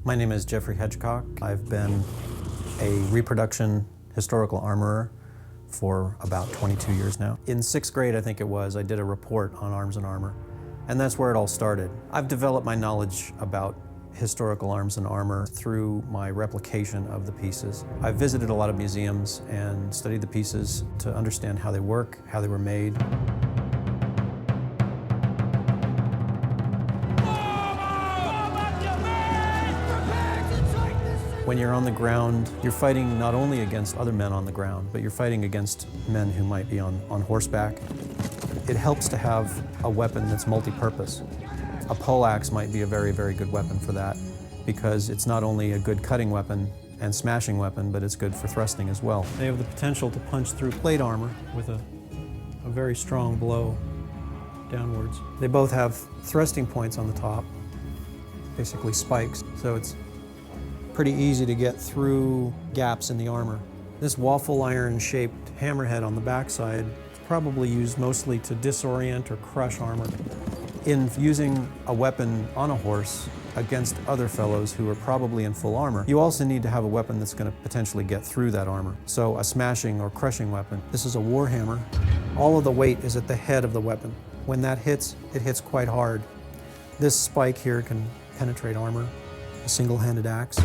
My name is Jeffrey Hedgecock. I've been a reproduction historical armorer for about 22 years now. In 6th grade, I think it was, I did a report on arms and armor, and that's where it all started. I've developed my knowledge about historical arms and armor through my replication of the pieces. I've visited a lot of museums and studied the pieces to understand how they work, how they were made. When you're on the ground, you're fighting not only against other men on the ground, but you're fighting against men who might be on horseback. It helps to have a weapon that's multi-purpose. A poleaxe might be a very, very good weapon for that, because it's not only a good cutting weapon and smashing weapon, but it's good for thrusting as well. They have the potential to punch through plate armor with a very strong blow downwards. They both have thrusting points on the top, basically spikes, so it's pretty easy to get through gaps in the armor. This waffle iron shaped hammerhead on the backside is probably used mostly to disorient or crush armor. In using a weapon on a horse against other fellows who are probably in full armor, you also need to have a weapon that's going to potentially get through that armor. So a smashing or crushing weapon. This is a war hammer. All of the weight is at the head of the weapon. When that hits, it hits quite hard. This spike here can penetrate armor. A single-handed axe.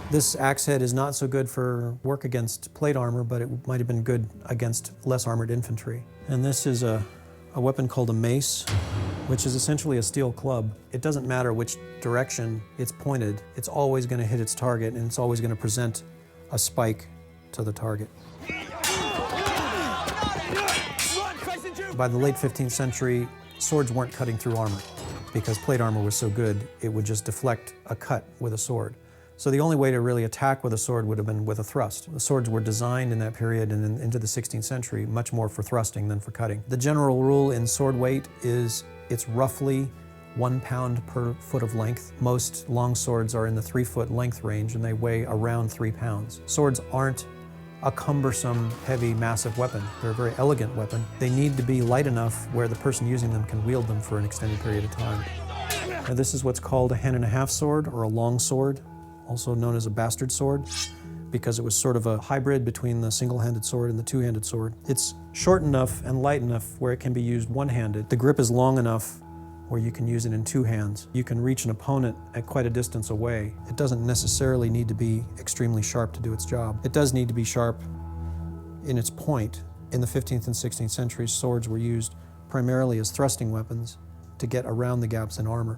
This axe head is not so good for work against plate armor, but it might have been good against less armored infantry. And this is a weapon called a mace, which is essentially a steel club. It doesn't matter which direction it's pointed, it's always going to hit its target, and it's always going to present a spike to the target. By the late 15th century, swords weren't cutting through armor. Because plate armor was so good, it would just deflect a cut with a sword. So the only way to really attack with a sword would have been with a thrust. The swords were designed in that period and into the 16th century much more for thrusting than for cutting. The general rule in sword weight is it's roughly 1 pound per foot of length. Most long swords are in the 3-foot length range and they weigh around 3 pounds. Swords aren't a cumbersome, heavy, massive weapon. They're a very elegant weapon. They need to be light enough where the person using them can wield them for an extended period of time. Now, this is what's called a hand-and-a-half sword, or a long sword, also known as a bastard sword, because it was sort of a hybrid between the single-handed sword and the two-handed sword. It's short enough and light enough where it can be used one-handed. The grip is long enough where you can use it in 2 hands. You can reach an opponent at quite a distance away. It doesn't necessarily need to be extremely sharp to do its job. It does need to be sharp in its point. In the 15th and 16th centuries, swords were used primarily as thrusting weapons to get around the gaps in armor.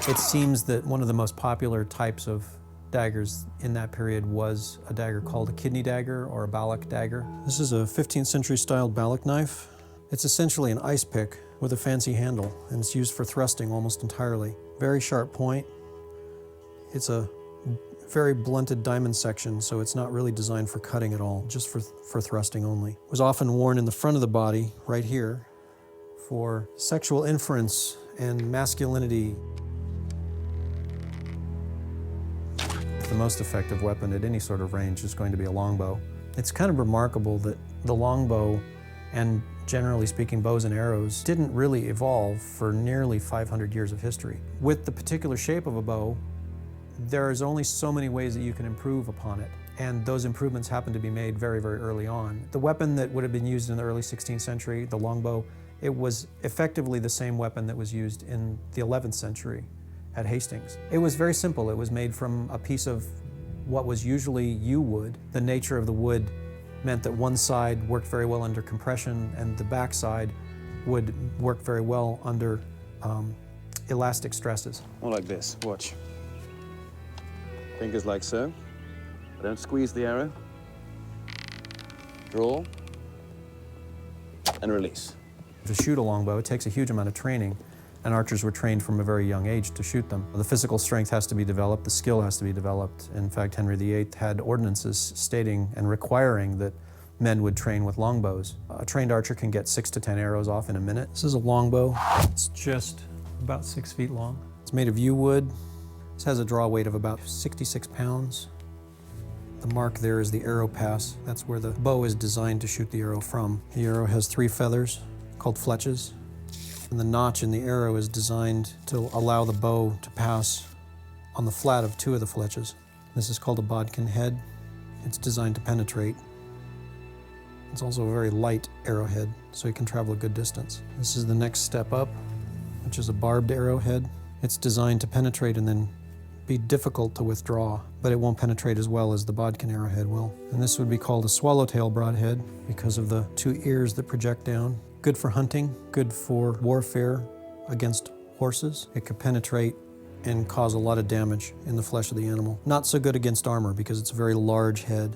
It seems that one of the most popular types of daggers in that period was a dagger called a kidney dagger or a ballock dagger. This is a 15th century styled ballock knife. It's essentially an ice pick with a fancy handle, and it's used for thrusting almost entirely. Very sharp point. It's a very blunted diamond section, so it's not really designed for cutting at all, just for thrusting only. It was often worn in the front of the body, right here, for sexual inference and masculinity. The most effective weapon at any sort of range is going to be a longbow. It's kind of remarkable that the longbow, and generally speaking, bows and arrows, didn't really evolve for nearly 500 years of history. With the particular shape of a bow, there's only so many ways that you can improve upon it, and those improvements happen to be made very, very early on. The weapon that would have been used in the early 16th century, the longbow, it was effectively the same weapon that was used in the 11th century at Hastings. It was very simple. It was made from a piece of what was usually yew wood. The nature of the wood meant that one side worked very well under compression and the back side would work very well under elastic stresses. More like this, watch. Fingers like so. Don't squeeze the arrow. Draw. And release. To shoot a longbow, it takes a huge amount of training, and archers were trained from a very young age to shoot them. The physical strength has to be developed, the skill has to be developed. In fact, Henry VIII had ordinances stating and requiring that men would train with longbows. A trained archer can get 6 to 10 arrows off in a minute. This is a longbow. It's just about 6 feet long. It's made of yew wood. This has a draw weight of about 66 pounds. The mark there is the arrow pass. That's where the bow is designed to shoot the arrow from. The arrow has 3 feathers called fletches. And the notch in the arrow is designed to allow the bow to pass on the flat of 2 of the fletches. This is called a bodkin head. It's designed to penetrate. It's also a very light arrowhead, so it can travel a good distance. This is the next step up, which is a barbed arrowhead. It's designed to penetrate and then be difficult to withdraw, but it won't penetrate as well as the bodkin arrowhead will. And this would be called a swallowtail broadhead because of the 2 ears that project down. Good for hunting, good for warfare against horses. It could penetrate and cause a lot of damage in the flesh of the animal. Not so good against armor because it's a very large head.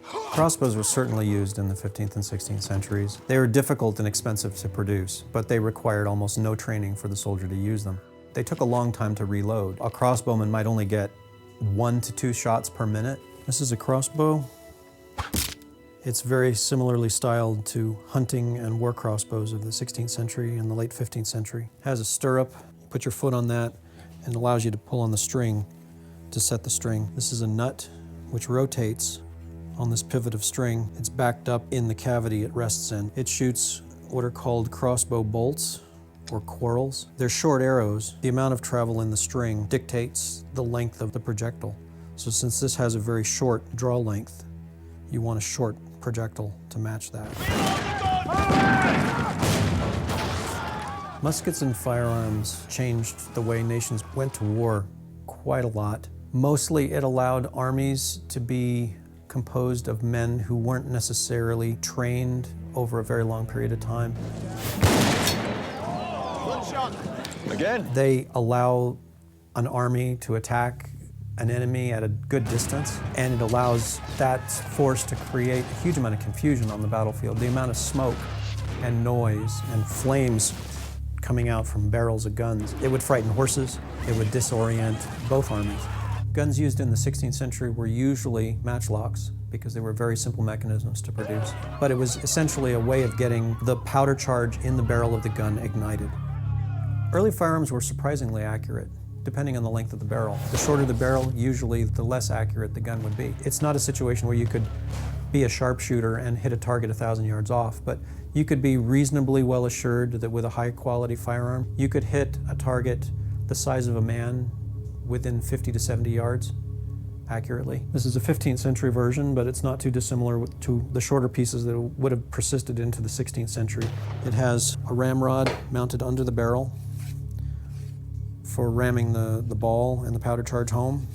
Crossbows were certainly used in the 15th and 16th centuries. They were difficult and expensive to produce, but they required almost no training for the soldier to use them. They took a long time to reload. A crossbowman might only get 1 to 2 shots per minute. This is a crossbow. It's very similarly styled to hunting and war crossbows of the 16th century and the late 15th century. It has a stirrup. You put your foot on that and allows you to pull on the string to set the string. This is a nut which rotates on this pivot of string. It's backed up in the cavity it rests in. It shoots what are called crossbow bolts or quarrels. They're short arrows. The amount of travel in the string dictates the length of the projectile. So since this has a very short draw length, you want a short projectile to match that. Muskets and firearms changed the way nations went to war quite a lot. Mostly it allowed armies to be composed of men who weren't necessarily trained over a very long period of time. Again? They allow an army to attack an enemy at a good distance, and it allows that force to create a huge amount of confusion on the battlefield. The amount of smoke and noise and flames coming out from barrels of guns, it would frighten horses, it would disorient both armies. Guns used in the 16th century were usually matchlocks because they were very simple mechanisms to produce. But it was essentially a way of getting the powder charge in the barrel of the gun ignited. Early firearms were surprisingly accurate, depending on the length of the barrel. The shorter the barrel, usually the less accurate the gun would be. It's not a situation where you could be a sharpshooter and hit a target 1,000 yards off, but you could be reasonably well assured that with a high quality firearm, you could hit a target the size of a man within 50 to 70 yards accurately. This is a 15th century version, but it's not too dissimilar to the shorter pieces that would have persisted into the 16th century. It has a ramrod mounted under the barrel for ramming the ball and the powder charge home.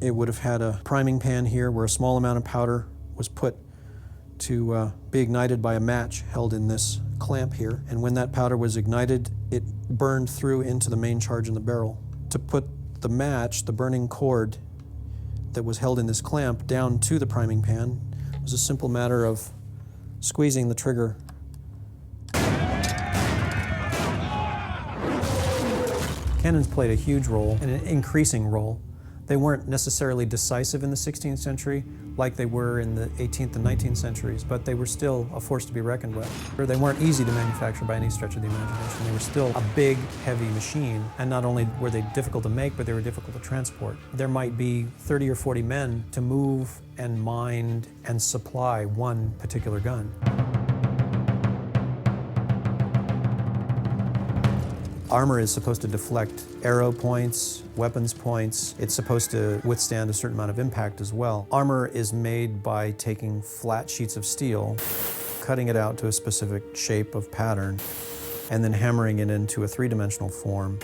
It would have had a priming pan here where a small amount of powder was put to be ignited by a match held in this clamp here. And when that powder was ignited, it burned through into the main charge in the barrel. To put the match, the burning cord that was held in this clamp down to the priming pan was a simple matter of squeezing the trigger. Cannons played a huge role, and an increasing role. They weren't necessarily decisive in the 16th century like they were in the 18th and 19th centuries, but they were still a force to be reckoned with. They weren't easy to manufacture by any stretch of the imagination. They were still a big, heavy machine, and not only were they difficult to make, but they were difficult to transport. There might be 30 or 40 men to move and mind and supply one particular gun. Armor is supposed to deflect arrow points, weapons points. It's supposed to withstand a certain amount of impact as well. Armor is made by taking flat sheets of steel, cutting it out to a specific shape of pattern, and then hammering it into a three-dimensional form.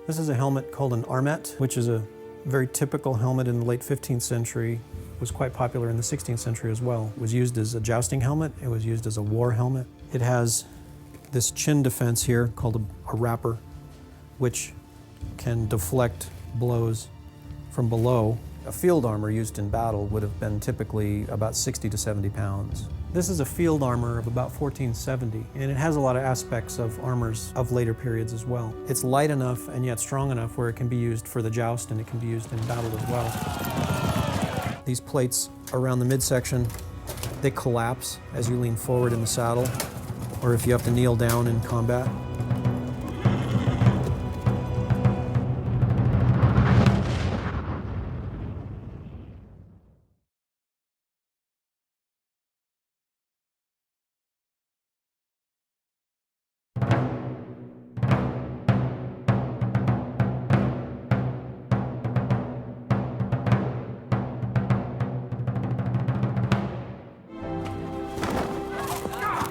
This is a helmet called an armet, which is a very typical helmet in the late 15th century. It was quite popular in the 16th century as well. It was used as a jousting helmet. It was used as a war helmet. It has this chin defense here called a wrapper, which can deflect blows from below. A field armor used in battle would have been typically about 60 to 70 pounds. This is a field armor of about 1470, and it has a lot of aspects of armors of later periods as well. It's light enough and yet strong enough where it can be used for the joust and it can be used in battle as well. These plates around the midsection, they collapse as you lean forward in the saddle, or if you have to kneel down in combat.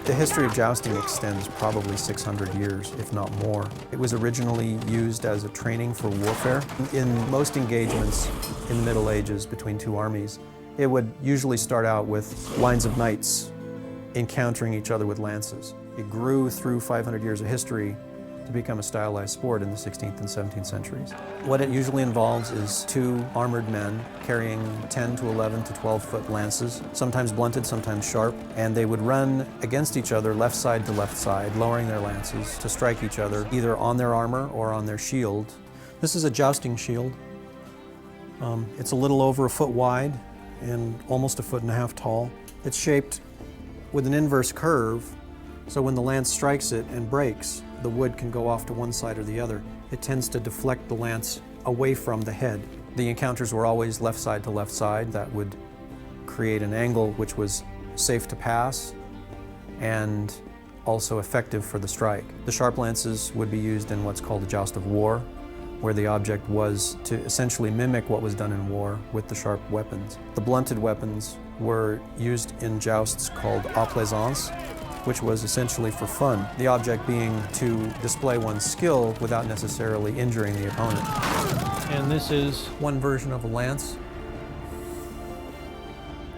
The history of jousting extends probably 600 years, if not more. It was originally used as a training for warfare. In most engagements in the Middle Ages between two armies, it would usually start out with lines of knights encountering each other with lances. It grew through 500 years of history to become a stylized sport in the 16th and 17th centuries. What it usually involves is two armored men carrying 10 to 11 to 12-foot lances, sometimes blunted, sometimes sharp, and they would run against each other left side to left side, lowering their lances to strike each other either on their armor or on their shield. This is a jousting shield. It's a little over a foot wide and almost a foot and a half tall. It's shaped with an inverse curve, so when the lance strikes it and breaks, the wood can go off to one side or the other. It tends to deflect the lance away from the head. The encounters were always left side to left side. That would create an angle which was safe to pass and also effective for the strike. The sharp lances would be used in what's called a joust of war, where the object was to essentially mimic what was done in war with the sharp weapons. The blunted weapons were used in jousts called à plaisance, which was essentially for fun, the object being to display one's skill without necessarily injuring the opponent. And this is one version of a lance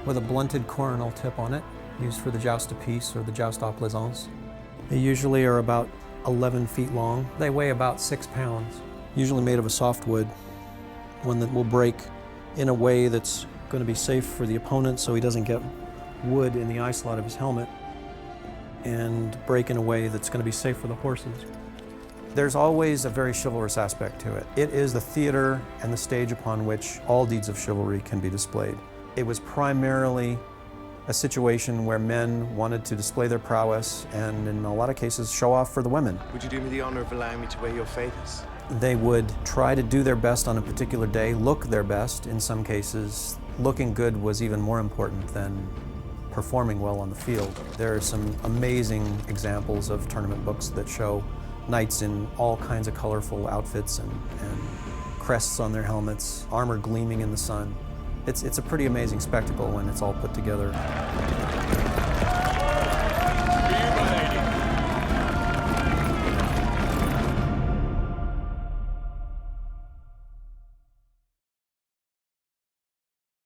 with a blunted coronal tip on it, used for the joust of peace or the joust à plaisance. They usually are about 11 feet long. They weigh about 6 pounds, usually made of a soft wood, one that will break in a way that's going to be safe for the opponent so he doesn't get wood in the eye slot of his helmet, and break in a way that's going to be safe for the horses. There's always a very chivalrous aspect to it. It is the theater and the stage upon which all deeds of chivalry can be displayed. It was primarily a situation where men wanted to display their prowess and in a lot of cases show off for the women. Would you do me the honor of allowing me to wear your feathers? They would try to do their best on a particular day, look their best in some cases. Looking good was even more important than performing well on the field. There are some amazing examples of tournament books that show knights in all kinds of colorful outfits and crests on their helmets, armor gleaming in the sun. It's a pretty amazing spectacle when it's all put together.